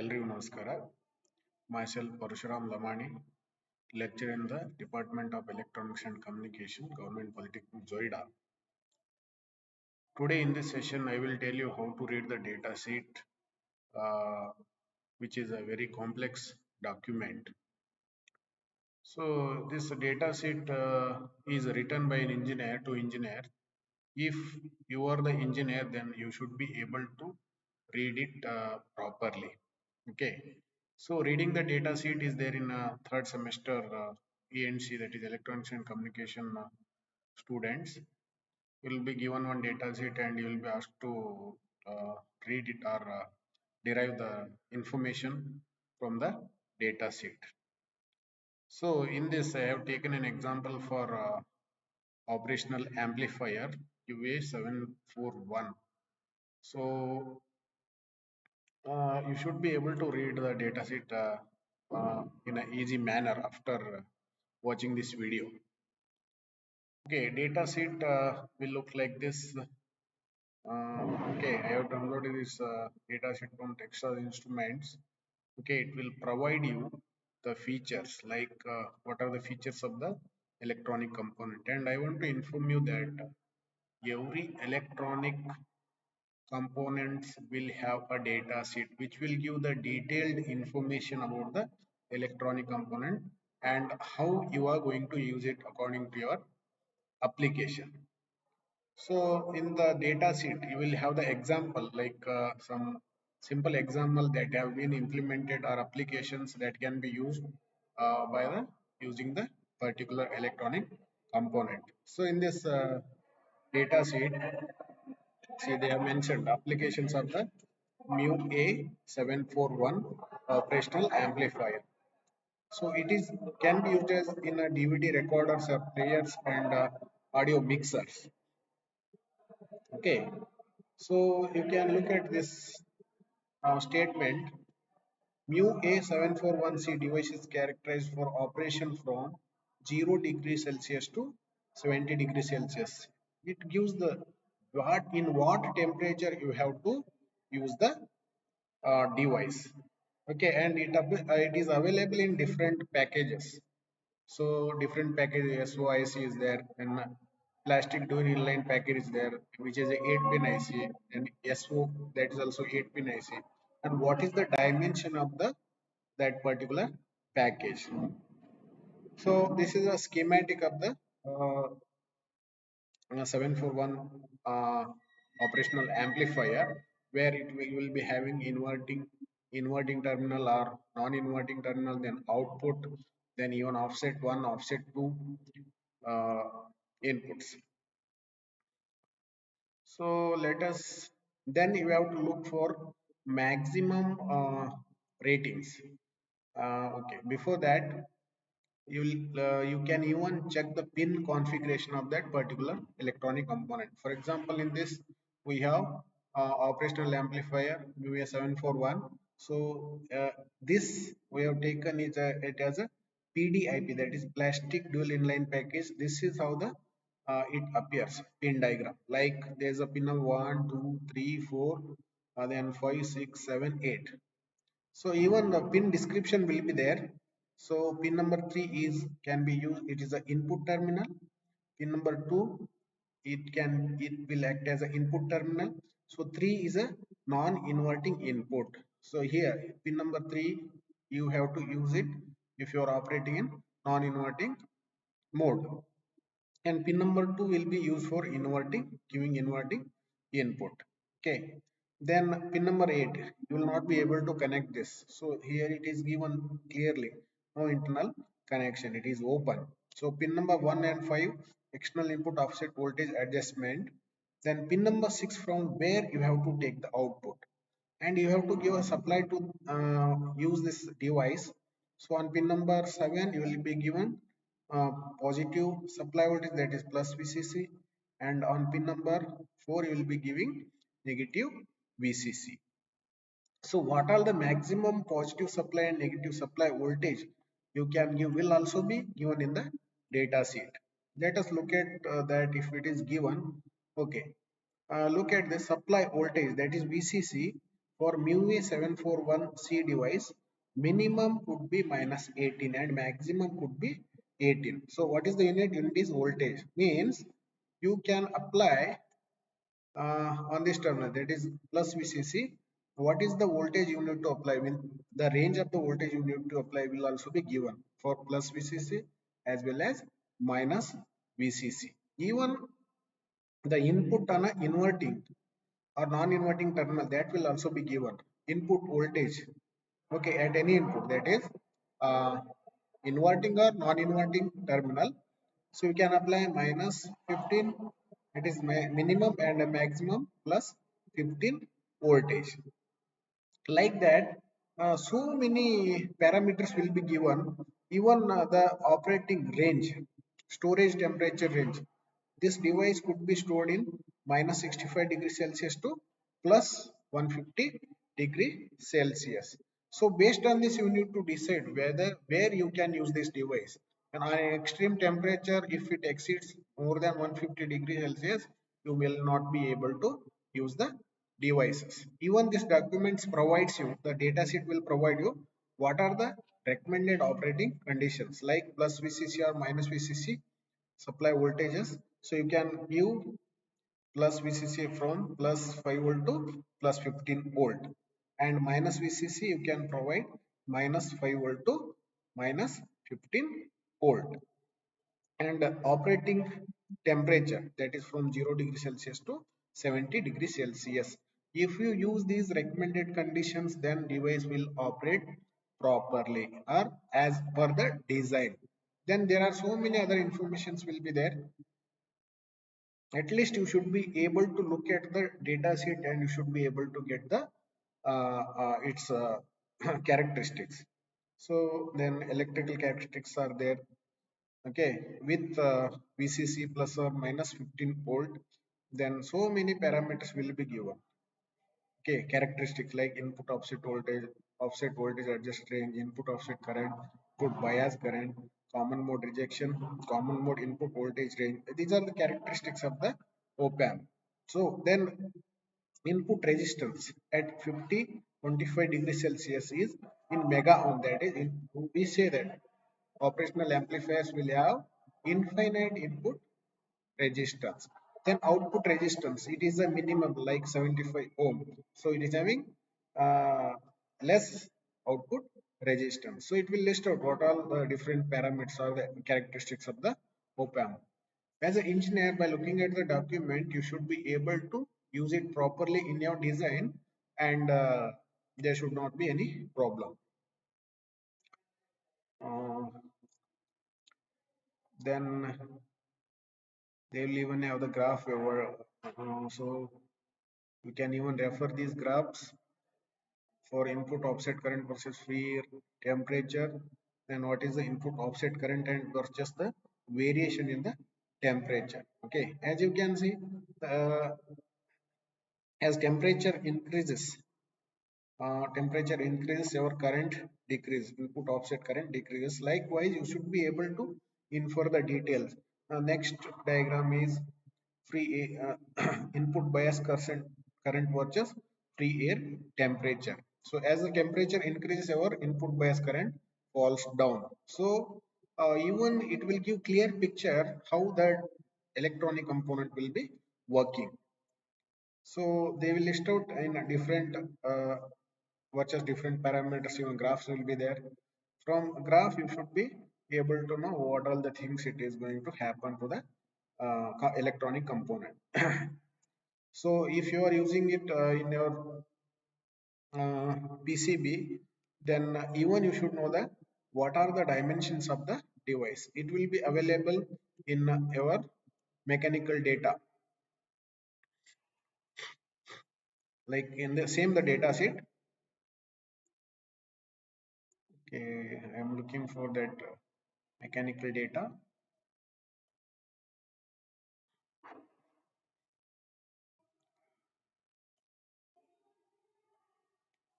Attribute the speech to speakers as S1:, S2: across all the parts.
S1: ಎಲ್ರಿಗೂ ನಮಸ್ಕಾರ. Myself Parashuram Lamani, lecturer in the Department of Electronics and Communication, Government Polytechnic Zoida. Today in this session, I will tell you how to read the data sheet, uh, which is a very complex document. So this data sheet is written by an engineer to engineer. If you are the engineer, then you should be able to read it properly. Okay. So reading the data sheet is there in third semester ENC, that is Electronics and Communication students. You will be given one data sheet and you will be asked to read it or derive the information from the data sheet. So in this, I have taken an example for operational amplifier UA741. So you should be able to read the datasheet in an easy manner after watching this video. Okay, datasheet will look like this. Okay, I have downloaded this datasheet from Texas Instruments. Okay, it will provide you the features like what are the features of the electronic component, and I want to inform you that every electronic components will have a data sheet which will give the detailed information about the electronic component and how you are going to use it according to your application. So in the data sheet you will have the example like some simple example that have been implemented or applications that can be used by the using the particular electronic component. So in this data sheet, see, they have mentioned applications of the mu A741 operational amplifier. So it is can be used as in a DVD recorders or players and audio mixers. Okay, so you can look at this statement. Mu A741C device is characterized for operation from 0 degrees Celsius to 70 degrees Celsius. It gives the what temperature you have to use the device. Okay, and it is available in different packages. So different package SOIC is there, and plastic dual inline package is there, which is a 8-pin IC, and SO, that is also 8-pin IC. And what is the dimension of the that particular package? So this is a schematic of the 741 operational amplifier, where will be having inverting terminal or non-inverting terminal, then output, then even offset 1, offset 2 uh, inputs. So let us, then you have to look for maximum ratings. Okay, before that you can even check the pin configuration of that particular electronic component. For example, in this we have operational amplifier UA741. So this we have taken it as a PDIP, that is plastic dual inline package. This is how the it appears pin diagram. Like there's a pin of 1, 2, 3, 4, then 5, 6, 7, 8. So even the pin description will be there. So pin number 3 is can be used. It is an input terminal. Pin number 2, it will act as an input terminal. So 3 is a non-inverting input. So here pin number 3 you have to use it if you are operating in non-inverting mode, and pin number 2 will be used for inverting, giving inverting input. Okay, then pin number 8 you will not be able to connect this. So here it is given clearly, no internal connection, it is open. So pin number 1 and 5, external input offset voltage adjustment. Then pin number 6, from where you have to take the output, and you have to give a supply to use this device. So on pin number 7 you will be given positive supply voltage, that is plus VCC, and on pin number 4 you will be giving negative VCC. So what are the maximum positive supply and negative supply voltage you can give will also be given in the data sheet. Let us look at that if it is given. Okay, look at the supply voltage, that is VCC, For MUA741C device, minimum could be minus 18 and maximum could be 18. So what is the unit? Unit is voltage. Means you can apply on this terminal, that is plus VCC. What is the voltage you need to apply? Will the range of the voltage you need to apply will also be given for plus VCC as well as minus VCC. Even the input on a inverting or non-inverting terminal, that will also be given input voltage, okay, at any input, that is uh, inverting or non-inverting terminal. So you can apply minus 15, it is minimum, and a maximum plus 15 voltage. Like that, so many parameters will be given. Even the operating range, storage temperature range, this device could be stored in minus 65 degrees Celsius to plus 150 degree Celsius. So based on this, you need to decide whether where you can use this device. And on extreme temperature, if it exceeds more than 150 degrees Celsius, you will not be able to use the devices. Even this documents provides you, the datasheet will provide you what are the recommended operating conditions like plus VCC or minus VCC supply voltages. So you can give plus VCC from plus 5 volt to plus 15 volt, and minus VCC you can provide minus 5 volt to minus 15 volt. And operating temperature, that is from 0 degree Celsius to 70 degree Celsius. If you use these recommended conditions, then device will operate properly or as per the design. Then there are so many other informations will be there. At least you should be able to look at the data sheet and you should be able to get the its characteristics. So then electrical characteristics are there, okay, with VCC plus or minus 15 volt. Then so many parameters will be given. Okay, characteristics like input offset voltage adjust range, input offset current, input bias current, common mode rejection, common mode input voltage range. These are the characteristics of the op amp. So then input resistance at 50 25 degrees Celsius is in mega ohm. That is, we say that operational amplifiers will have infinite input resistance. Then output resistance, it is a minimum like 75 ohm. So it is having uh, less output resistance. So it will list out what all the different parameters or the characteristics of the op amp. As an engineer, by looking at the document, you should be able to use it properly in your design, and there should not be any problem. Uh, then they will even have the graph over. So you can even refer these graphs for input offset current versus free air temperature. Then what is the input offset current and versus the variation in the temperature. Okay, as you can see, uh, as temperature increases, your current decrease, input offset current decreases. Likewise, you should be able to infer the details. Next diagram is input bias current versus free air temperature. So as the temperature increases, our input bias current falls down. So even it will give clear picture how that electronic component will be working. So they will list out in a different versus different parameters. Even graphs will be there. From graph, you should be able to know what all the things it is going to happen to the electronic component. So if you are using it in your PCB, then even you should know that what are the dimensions of the device. It will be available in your mechanical data, like in the same the data sheet. Okay, I am looking for that mechanical data.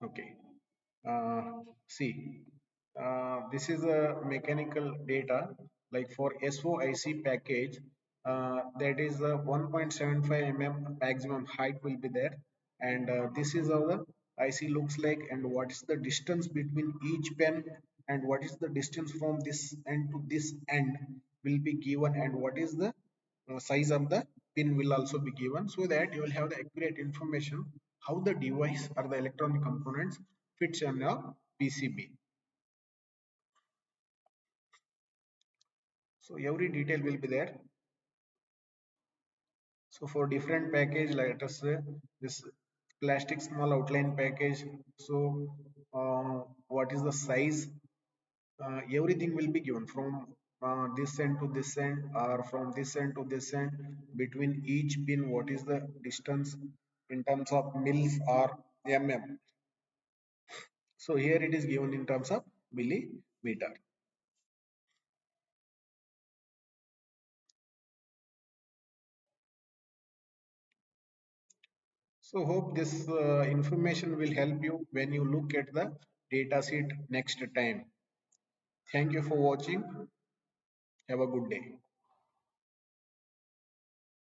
S1: Okay, see, this is a mechanical data like for SOIC package. That is 1.75 mm maximum height will be there, and this is our IC looks like, and what is the distance between each pen, and what is the distance from this end to this end will be given, and what is the size of the pin will also be given, so that you will have the accurate information how the device or the electronic components fits on your PCB. So every detail will be there. So for different package, let us say this plastic small outline package. So what is the size? Everything will be given from this end to this end, or from this end to this end. Between each pin, what is the distance in terms of mils or mm? So here it is given in terms of millimeter. So hope this information will help you when you look at the data sheet next time. Thank you for watching. Have a good day.